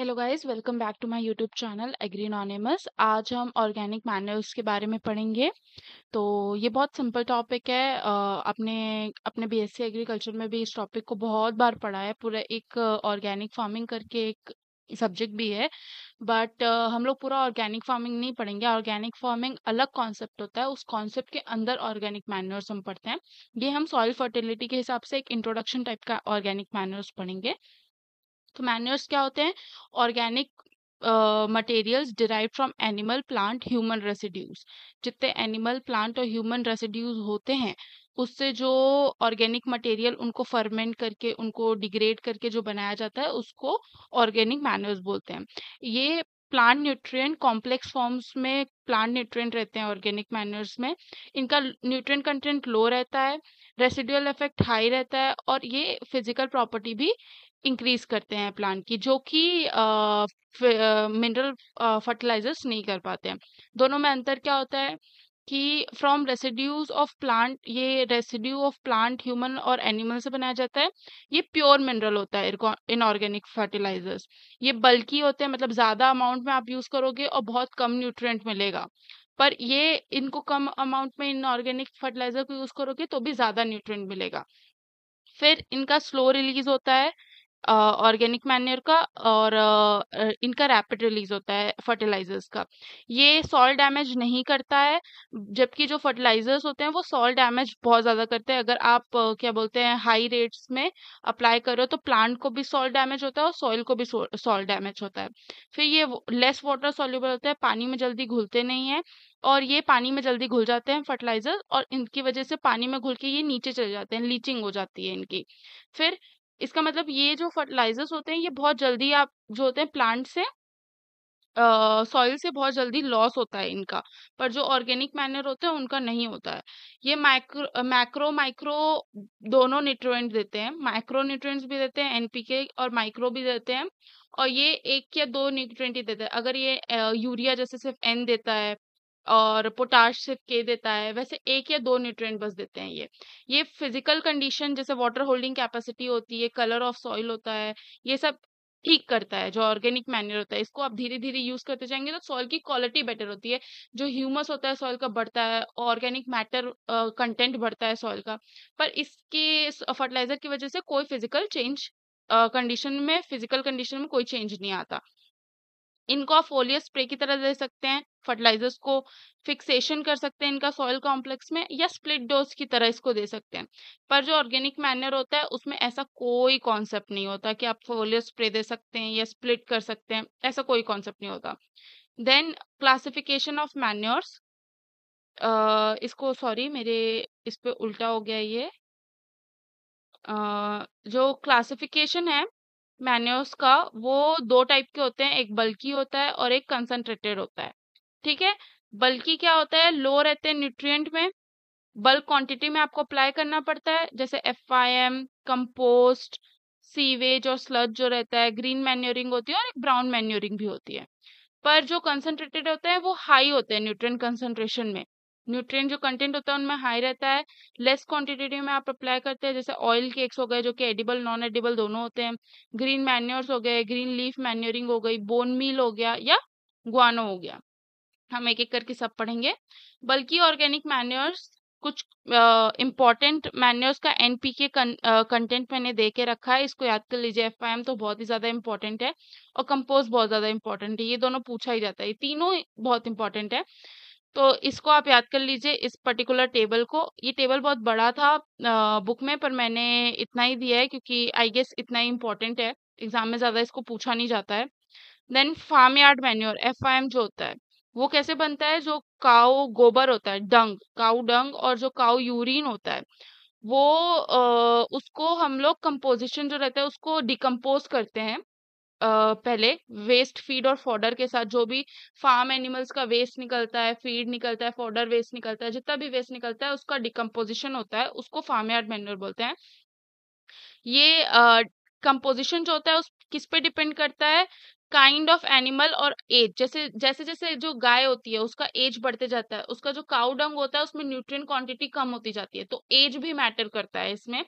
Hello guys, welcome back to my YouTube channel Agri Anonymous. आज हम organic manures के बारे में पढ़ेंगे। तो ये बहुत सिंपल टॉपिक है। अपने अपने बीएससी एग्रीकल्चर में भी इस टॉपिक को बहुत बार पढ़ा है। पूरा एक ऑर्गेनिक फार्मिंग करके एक सब्जेक्ट भी है। बट हम लोग पूरा ऑर्गेनिक फार्मिंग नहीं पढ़ेंगे। ऑर्गेनिक फार्मिंग अलग कॉन्सेप्ट होता है, उस कॉन्सेप्ट के अंदर ऑर्गेनिक मैन्योर्स हम पढ़ते हैं। ये हम सॉइल फर्टिलिटी के हिसाब से एक इंट्रोडक्शन टाइप का ऑर्गेनिक मैन्योर्स पढ़ेंगे। तो मैन्योर्स क्या होते हैं? Organic materials derive from animal, plant, human residues. जितने एनिमल, प्लांट और ह्यूमन रेसिड्यूज होते हैं, उससे जो ऑर्गेनिक मटेरियल उनको फर्मेंट करके, उनको डिग्रेड करके जो बनाया जाता है, उसको ऑर्गेनिक मैन्योर्स बोलते हैं। ये प्लांट न्यूट्रिएंट कॉम्प्लेक्स फॉर्म्स में प्लांट न्यूट्रिएंट रहते हैं ऑर्गेनिक मैन्योर्स में। इनका न्यूट्रिएंट कंटेंट लो रहता है, रेसिडुअल इफेक्ट हाई रहता है, और ये फिजिकल प्रॉपर्टी भी इंक्रीज करते हैं प्लांट की, जो कि मिनरल फर्टिलाइजर्स नहीं कर पाते हैं। दोनों में अंतर क्या होता है कि फ्रॉम रेसिड्यूज ऑफ प्लांट, ये रेसिड्यू ऑफ प्लांट, ह्यूमन और एनिमल से बनाया जाता है। ये प्योर मिनरल होता है इनऑर्गेनिक फर्टिलाइजर्स। ये बल्कि होते हैं, मतलब ज्यादा अमाउंट में आप यूज करोगे और बहुत कम न्यूट्रिएंट मिलेगा। पर ये इनको कम अमाउंट में इनऑर्गेनिक फर्टिलाइजर को यूज करोगे तो भी ज्यादा न्यूट्रिएंट मिलेगा। फिर इनका स्लो रिलीज होता है ऑर्गेनिक मैन्योर का, और इनका रैपिड रिलीज होता है फर्टिलाइजर्स का। ये सॉइल डैमेज नहीं करता है, जबकि जो फर्टिलाइजर्स होते हैं वो सॉइल डैमेज बहुत ज्यादा करते हैं। अगर आप क्या बोलते हैं, हाई रेट्स में अप्लाई करो तो प्लांट को भी सॉइल डैमेज होता है और सॉइल को भी सॉइल डैमेज होता है। फिर ये लेस वाटर सॉल्युबल होता है, पानी में जल्दी घुलते नहीं है, और ये पानी में जल्दी घुल जाते हैं फर्टिलाइजर, और इनकी वजह से पानी में घुल के ये नीचे चले जाते हैं, लीचिंग हो जाती है इनकी। फिर इसका मतलब ये जो फर्टिलाइजर्स होते हैं, ये बहुत जल्दी आप जो होते हैं प्लांट से, सॉइल से बहुत जल्दी लॉस होता है इनका। पर जो ऑर्गेनिक मैन्योर होते हैं उनका नहीं होता है। ये मैक्रो माइक्रो दोनों न्यूट्रिएंट देते हैं। माइक्रो न्यूट्रिएंट्स भी देते हैं, एनपीके, और माइक्रो भी देते हैं। और ये एक या दो न्यूट्रिएंट ही देते हैं। अगर ये यूरिया जैसे सिर्फ एन देता है और पोटाश सिर्फ के देता है, वैसे एक या दो न्यूट्रिएंट बस देते हैं ये फिजिकल कंडीशन, जैसे वाटर होल्डिंग कैपेसिटी होती है, कलर ऑफ सॉइल होता है, ये सब ठीक करता है जो ऑर्गेनिक मैन्योर होता है। इसको आप धीरे धीरे यूज करते जाएंगे तो सॉइल की क्वालिटी बेटर होती है। जो ह्यूमस होता है सॉइल का बढ़ता है, ऑर्गेनिक मैटर कंटेंट बढ़ता है सॉइल का। पर इसके फर्टिलाइजर की वजह से कोई फिजिकल चेंज, फिजिकल कंडीशन में कोई चेंज नहीं आता। इनको आप फोलियर स्प्रे की तरह दे सकते हैं, फर्टिलाइजर्स को फिक्सेशन कर सकते हैं इनका सॉइल कॉम्प्लेक्स में, या स्प्लिट डोज की तरह इसको दे सकते हैं। पर जो ऑर्गेनिक मैन्योर होता है उसमें ऐसा कोई कॉन्सेप्ट नहीं होता कि आप फोलियर स्प्रे दे सकते हैं या स्प्लिट कर सकते हैं, ऐसा कोई कॉन्सेप्ट नहीं होता। देन क्लासिफिकेशन ऑफ मैन्योर्स, इसको सॉरी मेरे इस पे उल्टा हो गया ये। जो क्लासिफिकेशन है मैन्योर्स का, वो दो टाइप के होते हैं, एक बल्की होता है और एक कंसंट्रेटेड होता है। ठीक है। बल्की क्या होता है? लो रहते हैं न्यूट्रिएंट में, बल्क क्वांटिटी में आपको अप्लाई करना पड़ता है, जैसे एफआईएम, कंपोस्ट, सीवेज और स्लज जो रहता है। ग्रीन मैन्योरिंग होती है और एक ब्राउन मैन्योरिंग भी होती है। पर जो कंसंट्रेटेड होते हैं वो हाई होते हैं न्यूट्रिएंट कंसंट्रेशन में। न्यूट्रिएंट जो कंटेंट होता है उनमें हाई रहता है। लेस क्वांटिटी में आप अप्लाई करते हैं, जैसे ऑयल केक्स हो गए जो कि एडिबल नॉन एडिबल दोनों होते हैं। ग्रीन मैन्योर्स हो गए, ग्रीन लीफ मैन्योरिंग हो गई, बोन मील हो गया, या गुआनो हो गया। हम एक एक करके सब पढ़ेंगे। बल्कि ऑर्गेनिक मैन्योर्स, कुछ इंपॉर्टेंट मैन्योर्स का एनपीके कंटेंट मैंने दे के रखा है, इसको याद कर लीजिए। एफआईएम तो बहुत ही ज्यादा इंपॉर्टेंट है, और कंपोस्ट बहुत ज्यादा इंपॉर्टेंट है। ये दोनों पूछा ही जाता है, ये तीनों बहुत इंपॉर्टेंट है। तो इसको आप याद कर लीजिए, इस पर्टिकुलर टेबल को। ये टेबल बहुत बड़ा था बुक में, पर मैंने इतना ही दिया है क्योंकि आई गेस इतना ही इंपॉर्टेंट है, एग्जाम में ज्यादा इसको पूछा नहीं जाता है। Then farm yard manure, FIM जो होता है वो कैसे बनता है? जो काऊ गोबर होता है, डंग, काऊ डंग, और जो काऊ यूरिन होता है, वो उसको हम लोग कंपोजिशन जो रहता है उसको डिकम्पोज करते हैं। पहले वेस्ट फीड और फॉडर के साथ, जो भी फार्म एनिमल्स का वेस्ट निकलता है, फीड निकलता है, फॉडर वेस्ट निकलता है, जितना भी वेस्ट निकलता है उसका डिकम्पोजिशन होता है, उसको फार्म यार्ड मैन्योर बोलते हैं। ये कंपोजिशन जो होता है उस किस पे डिपेंड करता है? काइंड ऑफ एनिमल और एज, जैसे जैसे जैसे जो गाय होती है उसका एज बढ़ते जाता है, उसका जो काउ डंग होता है उसमें न्यूट्रिएंट क्वांटिटी कम होती जाती है, तो एज भी मैटर करता है इसमें।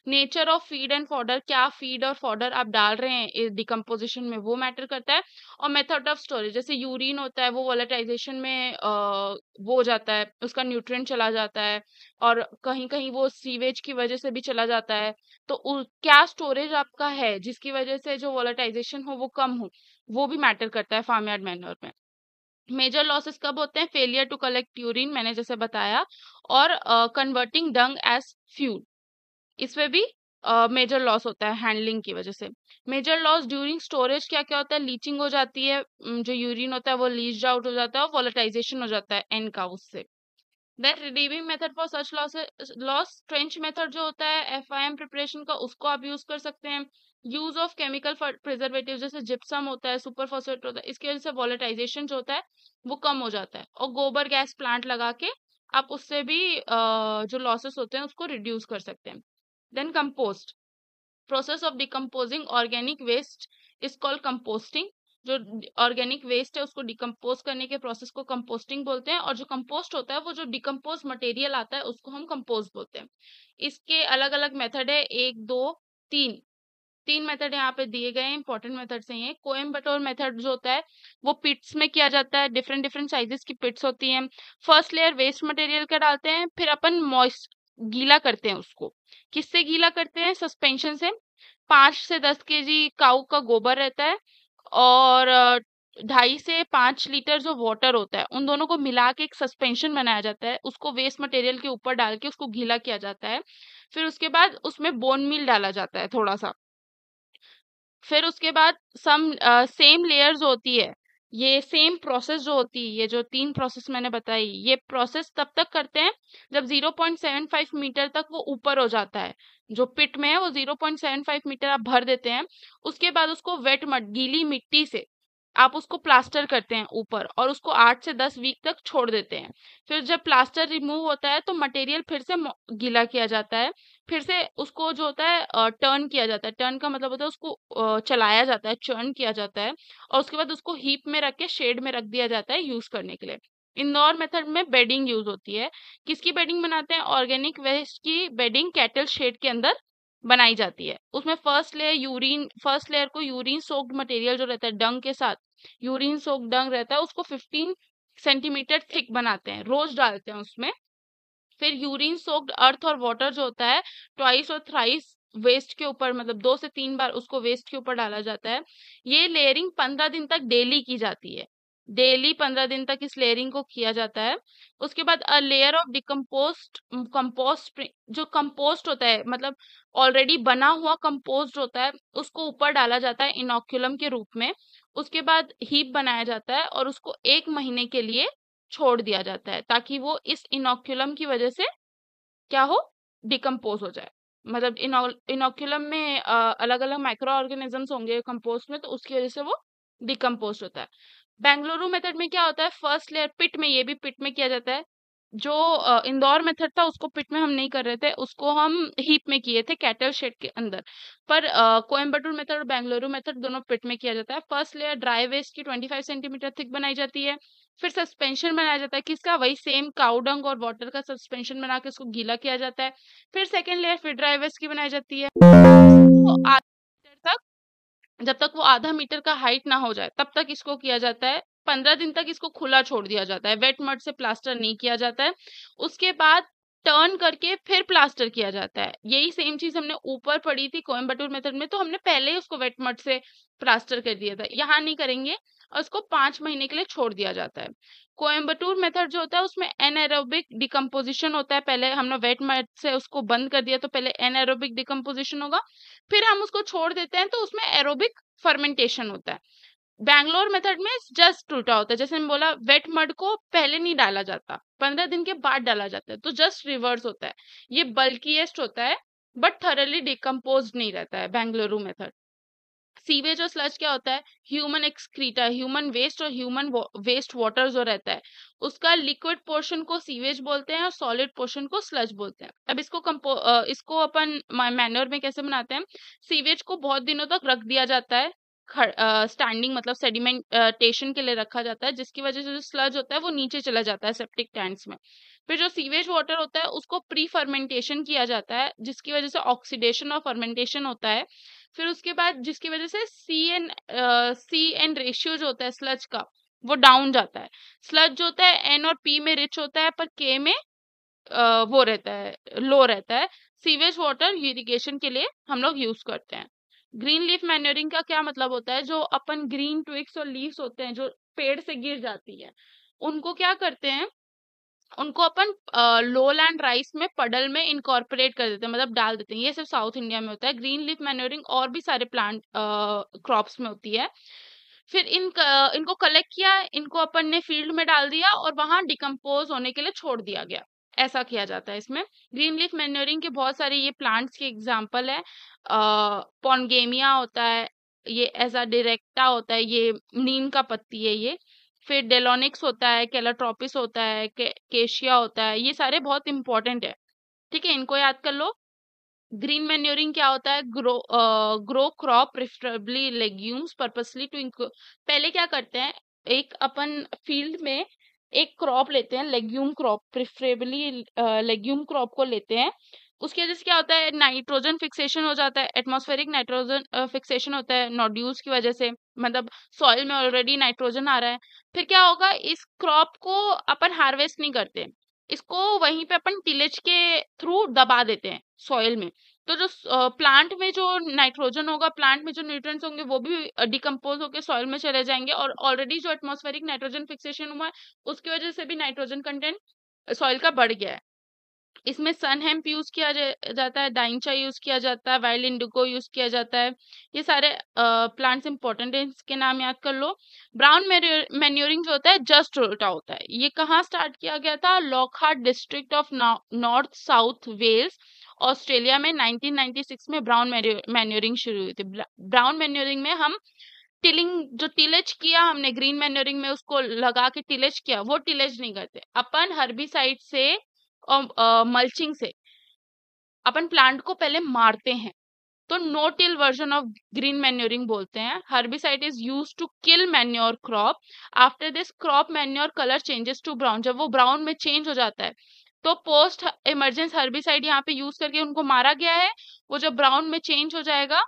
Nature of feed and fodder, क्या फीड और फॉडर आप डाल रहे हैं डिकम्पोजिशन में, वो मैटर करता है। और मेथड ऑफ स्टोरेज, जैसे यूरिन होता है वो वोलेटाइजेशन में वो हो जाता है, उसका न्यूट्रिएंट चला जाता है, और कहीं कहीं वो सीवेज की वजह से भी चला जाता है। तो क्या स्टोरेज आपका है जिसकी वजह से जो वोलेटाइजेशन हो वो कम हो, वो भी मैटर करता है फार्म यार्ड मैन्योर में। मेजर लॉसेस कब होते हैं? फेलियर टू कलेक्ट यूरिन, मैंने जैसे बताया, और कन्वर्टिंग डंग एज फ्यूल, इसमें भी मेजर लॉस होता है हैंडलिंग की वजह से। मेजर लॉस ड्यूरिंग स्टोरेज क्या क्या होता है? लीचिंग हो जाती है, जो यूरिन होता है वो लीच्ड आउट हो जाता है, और वोलेटाइजेशन हो जाता है एन का उससे। Then redeeming method for such loss, trench method जो होता है FIM प्रिपरेशन का, उसको आप यूज कर सकते हैं। यूज ऑफ केमिकल प्रिजर्वेटिव जैसे जिप्सम होता है, सुपर फॉस्फेट होता है, इसकी वजह से वॉलेटाइजेशन जो होता है वो कम हो जाता है। और गोबर गैस प्लांट लगा के आप उससे भी जो लॉसेस होते हैं उसको रिड्यूस कर सकते हैं। Then compost, process of decomposing organic waste is called composting. जो ऑर्गेनिक वेस्ट है उसको डिकम्पोज करने के प्रोसेस को कंपोस्टिंग बोलते हैं, और जो कंपोस्ट होता है वो जो डिकम्पोज मटेरियल आता है उसको हम कंपोस्ट बोलते हैं। इसके अलग अलग मेथड है, एक दो तीन, तीन मेथड यहाँ पे दिए गए हैं, इंपॉर्टेंट मेथड से ये। कोयम्बटोर मेथड जो होता है वो पिट्स में किया जाता है, डिफरेंट डिफरेंट साइजेस की पिट्स होती हैं। फर्स्ट लेयर वेस्ट मटेरियल का डालते हैं, फिर अपन मॉइस्ट गीला करते हैं उसको। किससे गीला करते हैं? सस्पेंशन से। 5 से 10 kg काऊ का गोबर रहता है, और 2.5 से 5 लीटर जो वाटर होता है, उन दोनों को मिला के एक सस्पेंशन बनाया जाता है, उसको वेस्ट मटेरियल के ऊपर डाल के उसको गीला किया जाता है। फिर उसके बाद उसमें बोन मील डाला जाता है थोड़ा सा। फिर उसके बाद सेम लेयर्स होती है, ये सेम प्रोसेस जो होती है, ये जो 3 प्रोसेस मैंने बताई, ये प्रोसेस तब तक करते हैं जब 0.75 मीटर तक वो ऊपर हो जाता है। जो पिट में है वो 0.75 मीटर आप भर देते हैं। उसके बाद उसको वेट मड, गीली मिट्टी से आप उसको प्लास्टर करते हैं ऊपर, और उसको 8 से 10 वीक तक छोड़ देते हैं। फिर जब प्लास्टर रिमूव होता है तो मटेरियल फिर से गीला किया जाता है। फिर से उसको जो होता है टर्न किया जाता है, टर्न का मतलब होता है उसको चलाया जाता है, चर्न किया जाता है, और उसके बाद उसको हीप में रख के शेड में रख दिया जाता है यूज करने के लिए। इंदौर मेथड में बेडिंग यूज होती है। किसकी बेडिंग बनाते हैं? ऑर्गेनिक वेस्ट की बेडिंग कैटल शेड के अंदर बनाई जाती है। उसमें फर्स्ट लेयर को यूरिन सोक्ड मटेरियल जो रहता है डंग के साथ, यूरिन सोक्ड डंग रहता है उसको 15 सेंटीमीटर थिक बनाते हैं, रोज डालते हैं उसमें। फिर यूरिन सोक्ड अर्थ और वाटर जो होता है ट्वाइस और थ्राइस वेस्ट के ऊपर, मतलब 2 से 3 बार उसको वेस्ट के ऊपर डाला जाता है। ये लेयरिंग 15 दिन तक डेली की जाती है, डेली 15 दिन तक इस लेयरिंग को किया जाता है। उसके बाद a layer of decompost compost, जो कंपोस्ट होता है मतलब ऑलरेडी बना हुआ कंपोस्ट होता है, उसको ऊपर डाला जाता है इनोक्युलम के रूप में। उसके बाद हीप बनाया जाता है और उसको 1 महीने के लिए छोड़ दिया जाता है, ताकि वो इस इनोक्युलम की वजह से क्या हो, डिकम्पोज हो जाए। मतलब इनोक्युलम में अलग अलग माइक्रो ऑर्गेनिजम्स होंगे कंपोस्ट में, तो उसकी वजह से वो डिकम्पोज होता है। बेंगलुरु मेथड में क्या होता है? फर्स्ट लेयर पिट में, ये भी पिट में किया जाता है। जो इंदौर मेथड था उसको पिट में हम नहीं कर रहे थे, उसको हम हीप में किए थे कैटल शेड के अंदर। पर कोयम्बटूर मेथड और बेंगलुरु मेथड दोनों पिट में किया जाता है। फर्स्ट लेयर ड्राई वेस्ट की 25 सेंटीमीटर थिक बनाई जाती है। फिर सस्पेंशन बनाया जाता है, किसका? वही सेम काऊ डंग और वाटर का सस्पेंशन बना के उसको गीला किया जाता है। फिर सेकेंड लेयर फिर ड्राई वेस्ट की बनाई जाती है। इसको आधा मीटर तक, जब तक वो आधा मीटर का हाइट ना हो जाए तब तक इसको किया जाता है। 15 दिन तक इसको खुला छोड़ दिया जाता है, वेट मड से प्लास्टर नहीं किया जाता है। उसके बाद टर्न करके फिर प्लास्टर किया जाता है। यही सेम चीज हमने ऊपर पढ़ी थी कोयम्बटूर मेथड में, तो हमने पहले ही उसको वेट मड से प्लास्टर कर दिया था, यहाँ नहीं करेंगे, और उसको 5 महीने के लिए छोड़ दिया जाता है। कोयम्बटूर मेथड जो होता है उसमें एनएरोबिक डिकम्पोजिशन होता है। पहले हमने वेट मड से उसको बंद कर दिया, तो पहले एनएरोबिक डिकम्पोजिशन होगा, फिर हम उसको छोड़ देते हैं तो उसमें एरोबिक फर्मेंटेशन होता है। बैंगलोर मेथड में जस्ट उल्टा होता है, जैसे मैंने बोला वेट मड को पहले नहीं डाला जाता, 15 दिन के बाद डाला जाता है, तो जस्ट रिवर्स होता है। ये बल्कीएस्ट होता है बट थरली डिकम्पोज नहीं रहता है बेंगलुरु मेथड। सीवेज और स्लज क्या होता है? ह्यूमन एक्सक्रीटा, ह्यूमन वेस्ट और ह्यूमन वेस्ट वाटर जो रहता है उसका लिक्विड पोर्शन को सीवेज बोलते हैं और सॉलिड पोर्शन को स्लज बोलते हैं। अब इसको अपन मैन्योर में कैसे बनाते हैं? सीवेज को बहुत दिनों तक रख दिया जाता है, स्टैंडिंग मतलब सेडिमेंटेशन के लिए रखा जाता है, जिसकी वजह से जो स्लज होता है वो नीचे चला जाता है सेप्टिक टैंक्स में। फिर जो सीवेज वाटर होता है उसको प्री फर्मेंटेशन किया जाता है, जिसकी वजह से ऑक्सीडेशन और फर्मेंटेशन होता है। फिर उसके बाद जिसकी वजह से सी एन रेशियो जो होता है स्लज का वो डाउन जाता है। स्लज जो होता है एन और पी में रिच होता है, पर के में वो रहता है, लो रहता है। सीवेज वाटर इरिगेशन के लिए हम लोग यूज करते हैं। ग्रीन लीफ मैन्योरिंग का क्या मतलब होता है, जो अपन ग्रीन ट्विग्स और लीव्स होते हैं जो पेड़ से गिर जाती है, उनको क्या करते हैं, उनको अपन लो लैंड राइस में पडल में इनकॉर्पोरेट कर देते हैं, मतलब डाल देते हैं। ये सिर्फ साउथ इंडिया में होता है। ग्रीन लीफ मैन्योरिंग और भी सारे प्लांट क्रॉप्स में होती है। फिर इनको कलेक्ट किया, इनको अपन ने फील्ड में डाल दिया और वहां डिकम्पोज होने के लिए छोड़ दिया गया। ऐसा किया जाता है इसमें। ग्रीन लीफ मैन्योरिंग के बहुत सारे ये प्लांट्स के एग्जांपल है। पॉनगेमिया होता है, ये एजा डायरेक्टा होता है, ये नीम का पत्ती है ये। फिर डेलोनिक्स होता है, कैलाट्रोपिस होता है, केशिया होता है। ये सारे बहुत इंपॉर्टेंट है, ठीक है, इनको याद कर लो। ग्रीन मैन्योरिंग क्या होता है, grow crop preferably legumes purposely to. पहले क्या करते हैं, एक अपन फील्ड में एक क्रॉप लेते हैं, legume crop, preferably legume crop को लेते हैं। उसकी वजह से क्या होता है, नाइट्रोजन फिक्सेशन हो जाता है, एटमॉस्फेरिक नाइट्रोजन फिक्सेशन होता है नोड्यूल्स की वजह से, मतलब सॉइल में ऑलरेडी नाइट्रोजन आ रहा है। फिर क्या होगा, इस क्रॉप को अपन हार्वेस्ट नहीं करते, इसको वहीं पे अपन टिलेज के थ्रू दबा देते हैं सॉइल में। तो जो प्लांट में जो नाइट्रोजन होगा, प्लांट में जो न्यूट्रिएंट्स होंगे वो भी डिकम्पोज होकर सॉइल में चले जाएंगे, और ऑलरेडी जो एटमॉस्फेरिक नाइट्रोजन फिक्सेशन हुआ है उसकी वजह से भी नाइट्रोजन कंटेंट सॉइल का बढ़ गया है। इसमें सन हेम्प यूज किया जाता है, दाइंचा यूज किया जाता है, वाइल्ड इंडिगो यूज किया जाता है। ये सारे प्लांट्स इंपॉर्टेंट है, इसके नाम याद कर लो। ब्राउन मैन्योरिंग जो होता है जस्ट उल्टा होता है। ये कहाँ स्टार्ट किया गया था, Lockhart district of North South Wales Australia में 1996 में ब्राउन मैन्योरिंग शुरू हुई थी। ब्राउन मैन्योरिंग में हम टिलिंग, जो टिलेज किया हमने ग्रीन मैन्योरिंग में, उसको लगा के टिलेज किया, वो टिलेज नहीं करते अपन, हर्बिसाइड से और मल्चिंग से अपन प्लांट को पहले मारते हैं। तो no till version of green manuring बोलते हैं। Herbicide is use to kill manure crop. After this crop manure colour changes to brown. जब वो ब्राउन में चेंज हो जाता है तो पोस्ट इमरजेंस हर्बिसाइड यहाँ पे यूज करके उनको मारा गया है। वो जब ब्राउन में चेंज हो जाएगा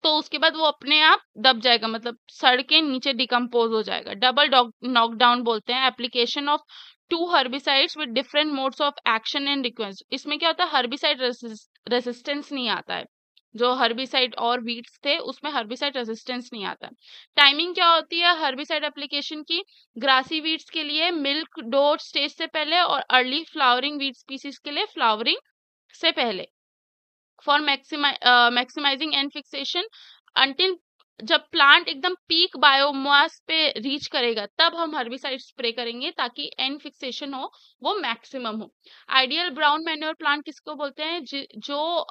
तो उसके बाद वो अपने आप दब जाएगा, मतलब सड़ के नीचे डिकम्पोज हो जाएगा। डबल नॉकडाउन बोलते हैं। Application of two herbicides with different modes of action and request. इसमें क्या होता है, हर्बिसाइड रेसिस्टेंस नहीं आता है। जो हर्बिसाइड और वीड्स थे उसमें हर्बिसाइड रेसिस्टेंस नहीं आता है। टाइमिंग क्या होती है हर्बिसाइड एप्लीकेशन की, ग्रासी वीड्स के लिए मिल्क डोट स्टेज से पहले, और अर्ली फ्लावरिंग वीड स्पीसीज के लिए फ्लावरिंग से पहले। For maximising N fixation until, जब प्लांट एकदम पीक बायोमास पे रीच करेगा तब हम हर्बिसाइड स्प्रे करेंगे ताकि एंड फिक्सेशन हो वो मैक्सिमम हो। आइडियल ब्राउन मैन्योर प्लांट किसको बोलते हैं, जो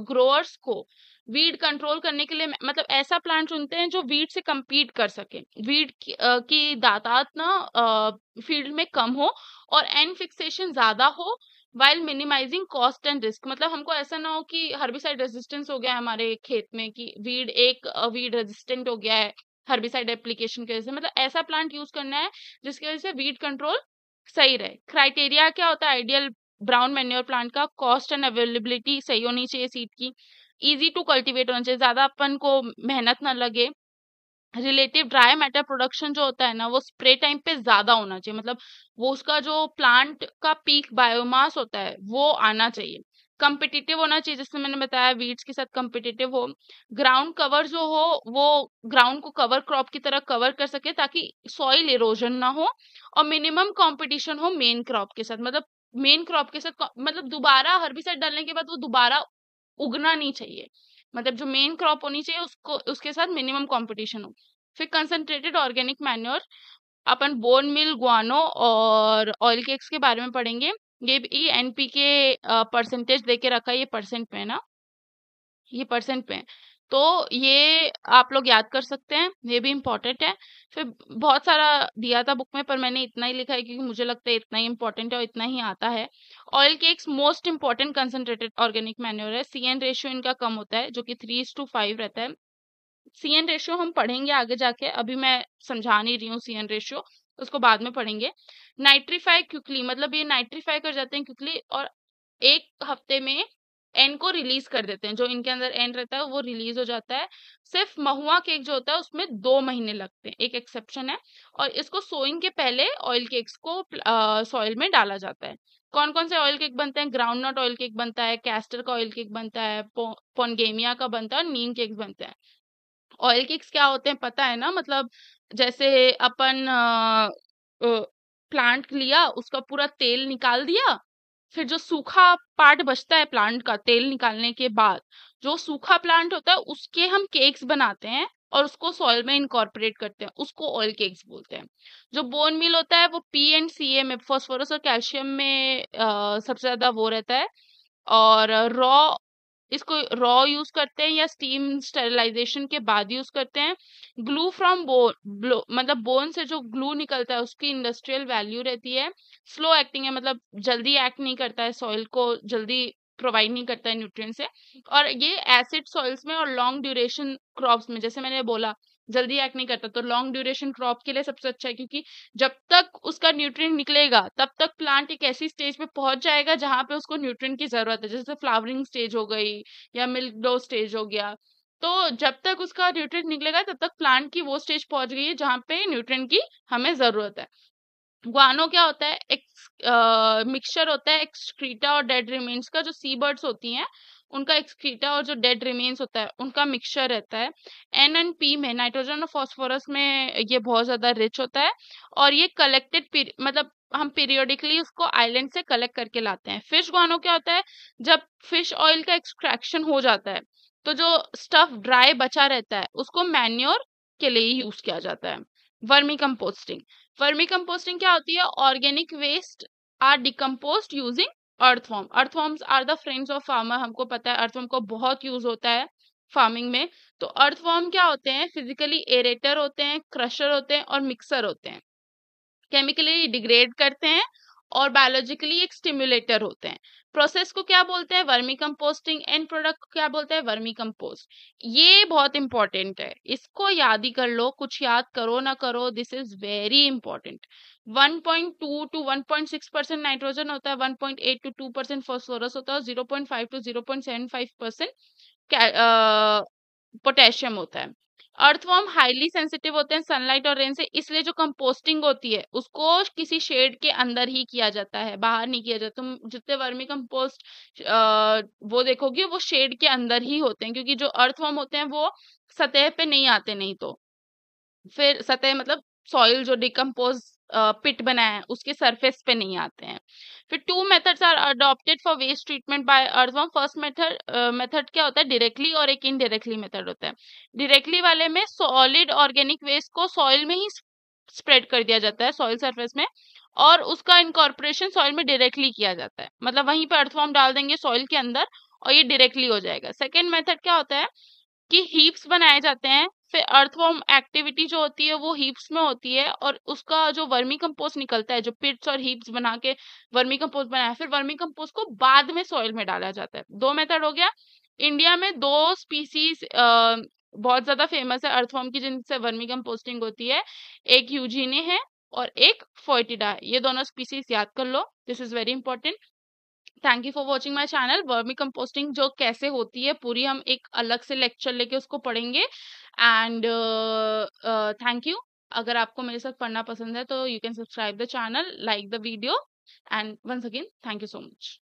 ग्रोअर्स को वीड कंट्रोल करने के लिए, मतलब ऐसा प्लांट चुनते हैं जो वीड से compete कर सके। वीड की दातात ना फील्ड में कम हो और एंड फिक्सेशन ज्यादा हो, while minimising cost and risk. मतलब हमको ऐसा ना हो कि हर्बिसाइड रेजिस्टेंस हो गया है हमारे खेत में, कि वीड रेजिस्टेंट हो गया है हर्बिसाइड एप्लीकेशन की वजह से। मतलब ऐसा प्लांट यूज करना है जिसकी वजह से वीड कंट्रोल सही रहे। क्राइटेरिया क्या होता है आइडियल ब्राउन मैन्योर प्लांट का, कॉस्ट एंड अवेलेबिलिटी सही होनी चाहिए सीड की, इजी टू कल्टीवेट होना चाहिए, ज्यादा अपन को मेहनत ना लगे। रिलेटिव ड्राई मैटर प्रोडक्शन जो होता है ना वो स्प्रे टाइम पे ज्यादा होना चाहिए, मतलब वो उसका जो प्लांट का पीक बायोमास होता है वो आना चाहिए। कंपिटिटिव होना चाहिए, जैसे मैंने बताया वीड्स के साथ कंपिटिटिव हो। ग्राउंड कवर जो हो वो ग्राउंड को कवर क्रॉप की तरह कवर कर सके ताकि सॉइल इरोजन ना हो, और मिनिमम कंपटीशन हो मेन क्रॉप के साथ। मतलब मेन क्रॉप के साथ मतलब दोबारा हर्बिसाइड डालने के बाद वो दोबारा उगना नहीं चाहिए, मतलब जो मेन क्रॉप होनी चाहिए उसको उसके साथ मिनिमम कंपटीशन हो। फिर कंसंट्रेटेड ऑर्गेनिक मैन्योर, अपन बोन मिल, गुआनो और ऑयल केक्स के बारे में पढ़ेंगे। ये एनपीके परसेंटेज देके रखा है, ये परसेंट पे है ना, ये परसेंट पे है, तो ये आप लोग याद कर सकते हैं, ये भी इम्पोर्टेंट है। फिर बहुत सारा दिया था बुक में पर मैंने इतना ही लिखा है क्योंकि मुझे लगता है इतना ही इम्पोर्टेंट है और इतना ही आता है। Oil cakes most important concentrated organic manure है। सीएन रेशियो इनका कम होता है जो कि 3:5 रहता है। CN रेशियो हम पढ़ेंगे आगे जाके, अभी मैं समझा नहीं रही हूँ CN रेशियो, उसको बाद में पढ़ेंगे। नाइट्रीफाई क्विकली, मतलब ये नाइट्रीफाई कर जाते हैं क्विकली, और एक हफ्ते में एन को रिलीज कर देते हैं, जो इनके अंदर एन रहता है वो रिलीज हो जाता है। सिर्फ महुआ केक जो होता है उसमें 2 महीने लगते हैं, एक एक्सेप्शन है। और इसको सोइंग के पहले ऑयल केक्स को सॉइल में डाला जाता है। कौन कौन से ऑयल केक बनते हैं? ग्राउंड नट ऑयल केक बनता है, कैस्टर का ऑयल केक बनता है, पोनगेमिया का बनता है, और नीम केक्स बनते हैं। ऑयल केक्स क्या होते हैं पता है ना? मतलब जैसे अपन प्लांट लिया, उसका पूरा तेल निकाल दिया, फिर जो सूखा पार्ट बचता है प्लांट का तेल निकालने के बाद, जो सूखा प्लांट होता है उसके हम केक्स बनाते हैं और उसको सॉइल में इनकॉर्पोरेट करते हैं, उसको ऑयल केक्स बोलते हैं। जो बोन मील होता है वो P and Ca में, फास्फोरस और कैल्शियम में सबसे ज्यादा वो रहता है। और रॉ, इसको रॉ यूज करते हैं या स्टीम स्टेरिलाइजेशन के बाद यूज करते हैं। ग्लू फ्रॉम बोन, मतलब बोन से जो ग्लू निकलता है उसकी इंडस्ट्रियल वैल्यू रहती है। स्लो एक्टिंग है, मतलब जल्दी एक्ट नहीं करता है, सॉइल को जल्दी प्रोवाइड नहीं करता है न्यूट्रिएंट से। और ये एसिड सॉइल्स में और लॉन्ग ड्यूरेशन क्रॉप्स में, जैसे मैंने बोला जल्दी एक्ट नहीं करता, तो लॉन्ग ड्यूरेशन क्रॉप के लिए सबसे अच्छा है, क्योंकि जब तक उसका न्यूट्रिएंट निकलेगा तब तक प्लांट एक ऐसी स्टेज पे पहुंच जाएगा जहां पे उसको न्यूट्रिएंट की जरूरत है, जैसे फ्लावरिंग स्टेज हो गई या मिल्क डो स्टेज हो गया। तो जब तक उसका न्यूट्रिएंट निकलेगा तब तक प्लांट की वो स्टेज पहुंच गई है जहां पे न्यूट्रिएंट की हमें जरूरत है। गुआनो क्या होता है? एक मिक्सचर होता है एक्सक्रीटा और डेड रिमेन्स का, जो सी बर्ड्स होती हैं उनका एक्सक्रीटा और जो डेड रिमेन्स होता है उनका मिक्सचर रहता है। N and P में, नाइट्रोजन और फास्फोरस में ये बहुत ज्यादा रिच होता है। और ये कलेक्टेड, मतलब हम पीरियोडिकली उसको आइलैंड से कलेक्ट करके लाते हैं। फिश गुआनो क्या होता है? जब फिश ऑयल का एक्सट्रैक्शन हो जाता है तो जो स्टफ ड्राई बचा रहता है उसको मैन्योर के लिए यूज किया जाता है। वर्मी कंपोस्टिंग, वर्मी कंपोस्टिंग क्या होती है? Organic waste are decomposed using earthworm. Earthworms are the friends of farmer, हमको पता है अर्थवॉर्म को बहुत यूज होता है फार्मिंग में। तो अर्थवॉर्म क्या होते हैं? फिजिकली एरेटर होते हैं, क्रशर होते हैं और मिक्सर होते हैं। केमिकली डिग्रेड करते हैं और बायोलॉजिकली एक स्टिम्युलेटर होते हैं। प्रोसेस को क्या बोलते हैं? Vermi composting. एंड प्रोडक्ट को क्या बोलते हैं? Vermi compost. ये बहुत इंपॉर्टेंट है, इसको याद ही कर लो, कुछ याद करो ना करो, this is very important. 1.2 to 1.6% nitrogen होता है, 1.8 to 2% फॉस्फोरस होता है, और 0.5 to 0.75% पोटेशियम होता है। अर्थवर्म हाईली सेंसिटिव होते हैं सनलाइट और रेन से, इसलिए जो कंपोस्टिंग होती है उसको किसी शेड के अंदर ही किया जाता है, बाहर नहीं किया जाता। तुम जितने वर्मी कंपोस्ट वो देखोगे वो शेड के अंदर ही होते हैं, क्योंकि जो अर्थवर्म होते हैं वो सतह पे नहीं आते, नहीं तो फिर सतह मतलब सॉइल जो डिकम्पोज पिट बनाया है उसके सरफेस पे नहीं आते हैं। फिर 2 methods are adopted for waste treatment by earthworm. First method क्या होता है? डायरेक्टली, और एक इनडायरेक्टली मेथड होता है। डायरेक्टली वाले में सॉलिड ऑर्गेनिक वेस्ट को सॉइल में ही स्प्रेड कर दिया जाता है, सॉइल सरफेस में, और उसका इनकॉर्पोरेशन सॉइल में डायरेक्टली किया जाता है, मतलब वहीं पे अर्थवर्म डाल देंगे सॉइल के अंदर और ये डायरेक्टली हो जाएगा। सेकेंड मेथड क्या होता है कि हीप्स बनाए जाते हैं। फिर अर्थवॉर्म एक्टिविटी जो होती है वो हीप्स में होती है, और उसका जो वर्मी कंपोस्ट निकलता है, जो पिट्स और हीप्स बना के वर्मी कंपोस्ट बनाया, फिर वर्मी कंपोस्ट को बाद में सॉइल में डाला जाता है। 2 मेथड हो गया। इंडिया में 2 स्पीसीज बहुत ज्यादा फेमस है अर्थवॉर्म की जिनसे वर्मी कंपोस्टिंग होती है, एक यूजीने है और एक फोइटिडा है। ये दोनों स्पीसीज याद कर लो, this is very important. Thank you for watching my channel. Vermicomposting जो कैसे होती है पूरी हम एक अलग से लेक्चर लेके उसको पढ़ेंगे। And thank you. अगर आपको मेरे साथ पढ़ना पसंद है तो you can subscribe the channel, like the video, and once again thank you so much.